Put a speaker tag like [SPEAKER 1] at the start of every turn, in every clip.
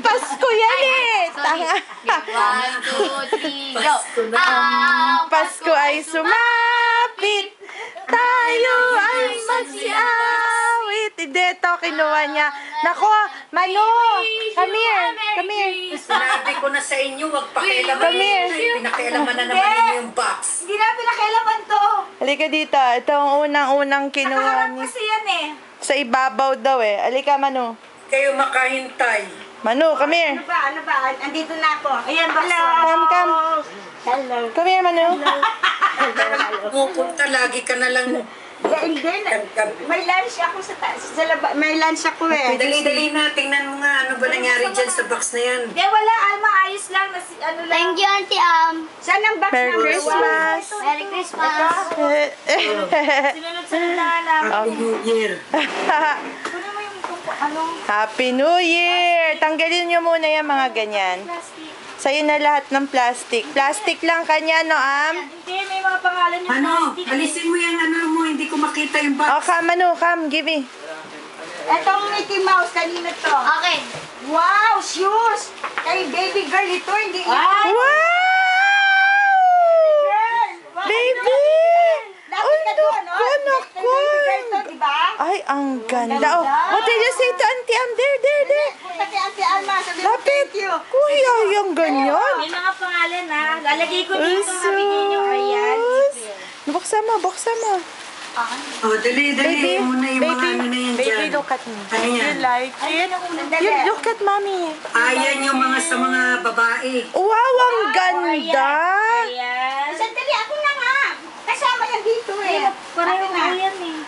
[SPEAKER 1] Pasko yan eh! Tanga.
[SPEAKER 2] 1, 2, 3, go!
[SPEAKER 1] Ang Pasko ay sumapit, tayo ay magsiawit. Hindi, ito kinuha niya. Nako, Manu, come here, come here.
[SPEAKER 3] Sinabi ko na sa inyo, wag pakialaman.
[SPEAKER 1] Come here.
[SPEAKER 3] Pinakialaman na naman ninyo yung box.
[SPEAKER 2] Hindi na pinakailaman to.
[SPEAKER 1] Halika dito, ito ang unang-unang kinuha
[SPEAKER 2] Nakaharap
[SPEAKER 1] niya.
[SPEAKER 2] kasi yan eh.
[SPEAKER 1] Sa ibabaw daw eh. Halika, Manu.
[SPEAKER 3] Kayo makahintay.
[SPEAKER 1] Manu, come here.
[SPEAKER 2] Ano ba? Andito na ako. Ayan, bakla.
[SPEAKER 1] Come.
[SPEAKER 2] Hello.
[SPEAKER 1] Come here, Manu.
[SPEAKER 3] Pupunta, lagi ka na lang.
[SPEAKER 2] Hindi na. May lunch ako sa may lunch ako eh.
[SPEAKER 3] Dali-dali na, tingnan mo nga ano ba nangyari dyan sa box na yan.
[SPEAKER 2] Hindi, wala. Ayos lang. Ano lang.
[SPEAKER 4] Thank you, Auntie
[SPEAKER 2] Saan ang box
[SPEAKER 1] Merry
[SPEAKER 2] number
[SPEAKER 1] Christmas.
[SPEAKER 4] Merry Christmas.
[SPEAKER 2] Sinunod-sunod na lang.
[SPEAKER 3] Happy New Year.
[SPEAKER 2] Kunin mo yung ano.
[SPEAKER 1] Happy New Year! Tanggalin nyo muna yung mga ganyan.
[SPEAKER 2] Plastic.
[SPEAKER 1] Sa'yo na lahat ng plastic. Plastic lang kanya, no,
[SPEAKER 2] Hindi, may mga pangalan yung
[SPEAKER 3] Ano,
[SPEAKER 2] plastic.
[SPEAKER 3] alisin mo yung ano mo, hindi ko makita yung box.
[SPEAKER 1] Oh, come, Manu, come, give me.
[SPEAKER 2] Etong Mickey Mouse, kanina to.
[SPEAKER 4] Okay.
[SPEAKER 2] Wow, shoes! Kay baby girl ito, hindi
[SPEAKER 1] Wow!
[SPEAKER 2] girl!
[SPEAKER 1] Baby!
[SPEAKER 2] Laki ka doon, no?
[SPEAKER 1] Naku, naku.
[SPEAKER 2] Kay baby girl to, di ba?
[SPEAKER 1] Ay, ang ganda. Oh, what did you say to Auntie Am? There.
[SPEAKER 2] Punta kay Ate Alma, sabi mo,
[SPEAKER 1] Lapit.
[SPEAKER 2] thank you.
[SPEAKER 1] Kuya, yung ganyan.
[SPEAKER 2] May mga pangalan ha. Lalagay ko
[SPEAKER 1] Ay,
[SPEAKER 2] dito, sabihin nyo, ayan.
[SPEAKER 1] sus. Buksan mo, buksan mo.
[SPEAKER 3] Oh, dali,
[SPEAKER 1] Baby,
[SPEAKER 3] muna yung mga ano na yan dyan.
[SPEAKER 1] baby, look at me.
[SPEAKER 3] Ano yan?
[SPEAKER 1] You like it?
[SPEAKER 2] Sandali.
[SPEAKER 1] You look at mommy.
[SPEAKER 3] Ayan yung mga sa mga babae.
[SPEAKER 1] Wow, ang ganda.
[SPEAKER 2] Ayan. Sandali, ako na nga. Kasama yan dito eh. Pareho na yan eh.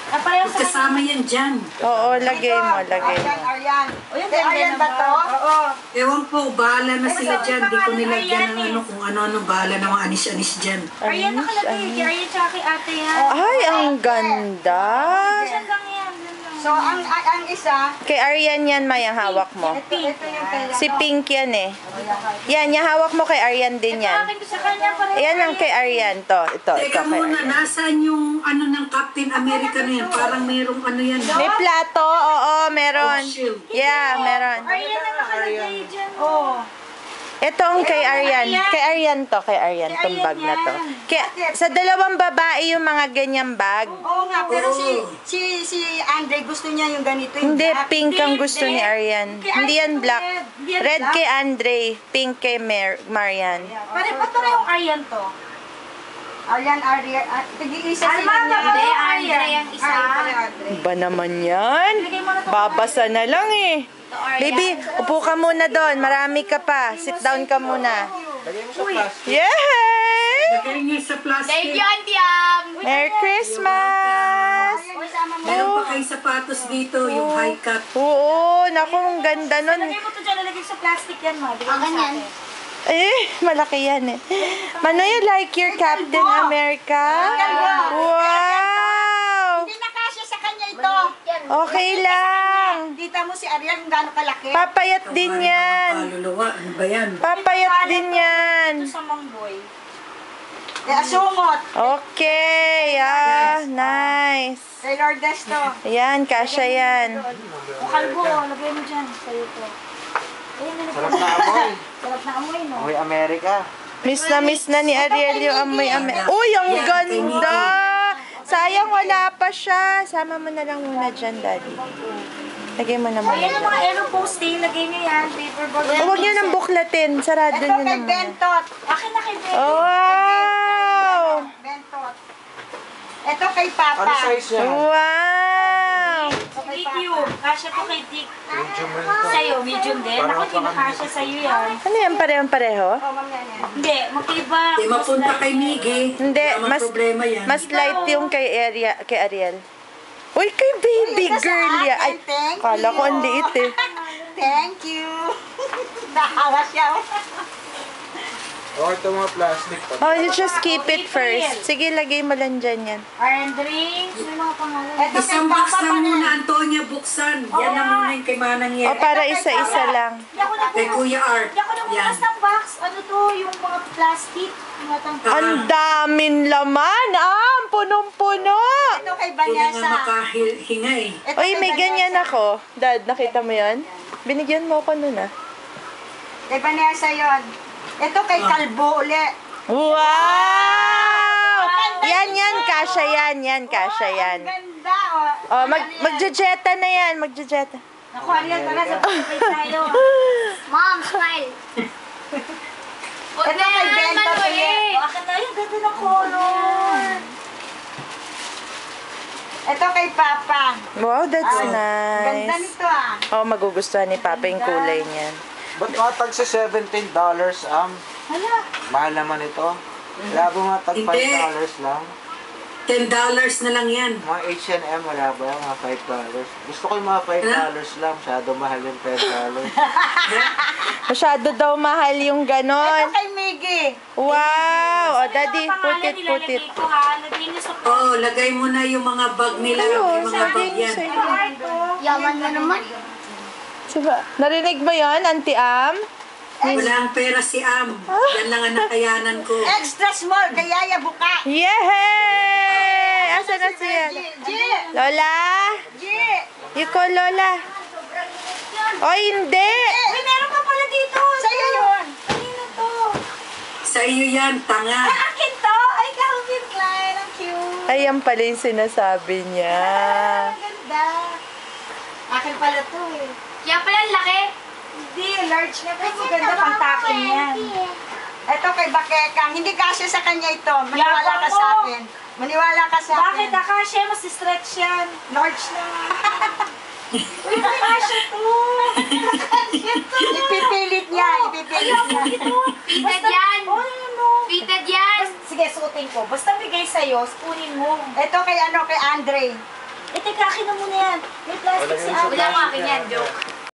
[SPEAKER 2] Pareho sa
[SPEAKER 3] Kasama yan dyan.
[SPEAKER 1] Oo, lagay mo, lagay mo.
[SPEAKER 2] Aryan. O yung Aryan ba to? Oo.
[SPEAKER 3] Ewan po, bahala na sila dyan. Di ko nilagyan ng ano, kung ano-ano, bahala na mga anis-anis dyan.
[SPEAKER 2] Aryan nakalagay. Kay Aryan tsaka kay ate yan.
[SPEAKER 1] Ay, ang ganda.
[SPEAKER 2] Yan lang yan. So, ang isa,
[SPEAKER 1] Kay Arian yan, may ang hawak mo.
[SPEAKER 2] ito yung kay
[SPEAKER 1] Si Pink yan eh. Yan, yung hawak mo kay Arian din yan.
[SPEAKER 2] akin sa kanya pareho.
[SPEAKER 1] Ayan ang kay Arian. Ito
[SPEAKER 3] Teka
[SPEAKER 1] kay
[SPEAKER 3] muna,
[SPEAKER 1] Arian.
[SPEAKER 3] nasaan yung ano ng Captain America na yan? Parang mayroong ano yan.
[SPEAKER 1] May plato, oo, meron.
[SPEAKER 3] Oh, shield.
[SPEAKER 1] Yeah, meron.
[SPEAKER 2] Aryan na nakalagay dyan. Oo.
[SPEAKER 1] Ito ang kay Arian. Kay Arian to, kay Arian tong bag na to. Kaya, sa dalawang babae yung mga ganyang bag.
[SPEAKER 2] Oo nga, pero si Andre gusto niya yung ganito. Yung
[SPEAKER 1] Hindi,
[SPEAKER 2] black.
[SPEAKER 1] pink ang gusto ni Arian. Hindi yan black. Red kay Andre, pink kay Marian.
[SPEAKER 2] Parehong Aryan to. Aryan, tig-isa sila niya.
[SPEAKER 4] Hindi, Andre ang isa.
[SPEAKER 1] Ba naman yan? Babasa na lang eh. Baby, upo ka muna doon. Marami ka pa. Sit down ka muna. Yay!
[SPEAKER 3] Lagay niyo sa plastic.
[SPEAKER 4] Thank you, Auntie Am.
[SPEAKER 1] Merry Christmas!
[SPEAKER 3] Meron pa kayo sapatos dito, yung high cut.
[SPEAKER 1] Oo, naku, ang ganda nun.
[SPEAKER 2] Lagay mo to dyan, lalagay sa plastic yan mo.
[SPEAKER 4] Ang ganyan.
[SPEAKER 1] Eh, malaki yan eh. Mano, you like your Captain America? Wow!
[SPEAKER 2] Hindi na kasya sa kanya ito.
[SPEAKER 1] Okay lang.
[SPEAKER 2] Kita mo si Aryan kung gaano kalaki.
[SPEAKER 1] Papayat din yan.
[SPEAKER 3] Kaluluwa, ano ba yan?
[SPEAKER 1] Papayat din yan.
[SPEAKER 2] Ito sa Mongboy. Kaya sumot.
[SPEAKER 1] Okay, nice.
[SPEAKER 2] Kay Lourdes to.
[SPEAKER 1] Ayan, kasya yan.
[SPEAKER 2] O kalbo, lagay mo dyan. Sa'yo to. Ayun,
[SPEAKER 5] Sarap na amoy.
[SPEAKER 2] sarap na amoy, no?
[SPEAKER 5] Amoy Amerika.
[SPEAKER 1] Miss na ni Ariel yung amoy. Uy, ang ganda! Sayang wala pa siya. Sama mo na lang muna dyan, Daddy. Lagay mo naman.
[SPEAKER 2] Ayan yung mga aero posting. Lagay nyo yan. Paper bag.
[SPEAKER 1] Huwag niyo nang buklatin. Sarado
[SPEAKER 2] Ito
[SPEAKER 1] niyo
[SPEAKER 2] kay
[SPEAKER 1] naman.
[SPEAKER 2] Bentot. Akin na kay Bentot.
[SPEAKER 1] Oh, wow!
[SPEAKER 2] Bentot. Ito kay Papa.
[SPEAKER 5] Ano size niya?
[SPEAKER 1] Wow!
[SPEAKER 2] Medium. Kasya to kay Dick.
[SPEAKER 5] Medium rin to.
[SPEAKER 2] Sa'yo, medium din. Ako, di na kasya sa'yo yan.
[SPEAKER 1] Ano yan? Parehong-pareho?
[SPEAKER 2] Oh, mamaya yan. Hindi, magkaiba.
[SPEAKER 3] Di mapunta kay Miggy.
[SPEAKER 1] Hindi,
[SPEAKER 3] Wala problema yan.
[SPEAKER 1] mas light yung kay Ariel. Uy, kay baby
[SPEAKER 2] Ito sa
[SPEAKER 1] girl ya. Ay,
[SPEAKER 2] akin, thank
[SPEAKER 1] kala ko
[SPEAKER 2] you.
[SPEAKER 1] ang liit eh.
[SPEAKER 2] Thank you. Nakawa siya.
[SPEAKER 5] Okay, ito mga plastic.
[SPEAKER 1] Oh, you just keep it first. Sige, lagay mo lang dyan yan.
[SPEAKER 2] And drinks. May mga pangalan. Ito
[SPEAKER 3] Isang box lang muna, Antonia, buksan. Yan na muna yung kay Manang
[SPEAKER 1] O,
[SPEAKER 3] yan.
[SPEAKER 1] para isa-isa lang.
[SPEAKER 2] Hindi ako
[SPEAKER 3] Kay
[SPEAKER 2] nagbukas.
[SPEAKER 3] Kuya Art.
[SPEAKER 2] Hindi ako
[SPEAKER 3] Yan.
[SPEAKER 2] nagbukas ng box. Ano to? Yung mga plastic. Mga
[SPEAKER 1] Ang daming laman, punong-puno.
[SPEAKER 2] Ito kay
[SPEAKER 3] Hindi nga
[SPEAKER 2] Vanessa.
[SPEAKER 3] makahinga eh.
[SPEAKER 2] Ito
[SPEAKER 1] Uy,
[SPEAKER 2] kay
[SPEAKER 1] may
[SPEAKER 2] Vanessa.
[SPEAKER 1] ganyan ako. Dad, nakita mo yan? Binigyan mo ako nun, ah.
[SPEAKER 2] Kay Vanessa yon. Ito kay Kalbo uli.
[SPEAKER 1] Wow! Yan, kasha yan, kasha yan.
[SPEAKER 2] Ang ganda, oh.
[SPEAKER 1] Oh, magjejeta na yan, magjejeta.
[SPEAKER 2] Naku, Ariel, tara sa pagkakay tayo.
[SPEAKER 4] Mom, smile.
[SPEAKER 2] Ito kay Bento uli. Oh, akin na yun, ganda ng color. Ito kay Papa.
[SPEAKER 1] Wow, that's
[SPEAKER 2] Ganda
[SPEAKER 1] nice.
[SPEAKER 2] nito ah.
[SPEAKER 1] Oh, magugustuhan ni Papa yung kulay niyan.
[SPEAKER 5] Ba't matag sa $17,
[SPEAKER 2] Hala.
[SPEAKER 5] Mahal naman ito. Wala ba mga tag $5
[SPEAKER 3] Hindi.
[SPEAKER 5] lang?
[SPEAKER 3] $10 na lang yan.
[SPEAKER 5] Mga H&M, wala ba? Mga $5. Gusto ko yung mga $5 lang. Masyado mahal yung $10.
[SPEAKER 1] Masyado daw mahal yung
[SPEAKER 2] Ito
[SPEAKER 1] ganon.
[SPEAKER 2] kay Miggy.
[SPEAKER 1] Wow! Oh, Daddy, put it.
[SPEAKER 3] Oh, lagay mo na yung mga bag nila.
[SPEAKER 1] Oo,
[SPEAKER 3] Yung mga
[SPEAKER 1] sabi
[SPEAKER 3] bag
[SPEAKER 1] niyo
[SPEAKER 3] yan.
[SPEAKER 1] sa'yo.
[SPEAKER 4] Yaman mo naman.
[SPEAKER 1] Diba? Narinig mo yon, Auntie Am?
[SPEAKER 3] Walang pera si Am. Yan lang ang nakayanan ko.
[SPEAKER 2] Extra small, kay Yaya Buka.
[SPEAKER 1] Yehey! Asa na siya?
[SPEAKER 2] G.
[SPEAKER 1] Lola?
[SPEAKER 2] G.
[SPEAKER 1] You call Lola? Oh, hindi!
[SPEAKER 2] Uy, meron pa pala dito. Sa'yo yun. Kanino to?
[SPEAKER 3] Sa iyo yan, tanga.
[SPEAKER 2] Akin to. Ay, Calvin Klein. Ang cute.
[SPEAKER 1] Ayan pala yung sinasabi niya.
[SPEAKER 2] Ang ganda. Akin pala to eh.
[SPEAKER 4] Kaya pala ang laki.
[SPEAKER 2] Hindi, large nga. Pero maganda pang takin yan. Ito kay Bakekang. Hindi kasya sa kanya ito. Maniwala ka sa akin. Maniwala ka sa akin.
[SPEAKER 6] Bakit? Akasya, mas stretch yan.
[SPEAKER 2] Large na.
[SPEAKER 6] Uy, akasya to.
[SPEAKER 2] Ipipilit niya. Ipipilit niya.
[SPEAKER 4] Fitted yan.
[SPEAKER 6] Oh, ano?
[SPEAKER 4] Fitted yan.
[SPEAKER 6] Sige, suotin ko. Basta bigay sa'yo, kunin mo.
[SPEAKER 2] Ito kay kay Andre.
[SPEAKER 6] Eh, teka, akin na muna yan. May plastic si Ate.
[SPEAKER 4] Wala mo akin yan, joke.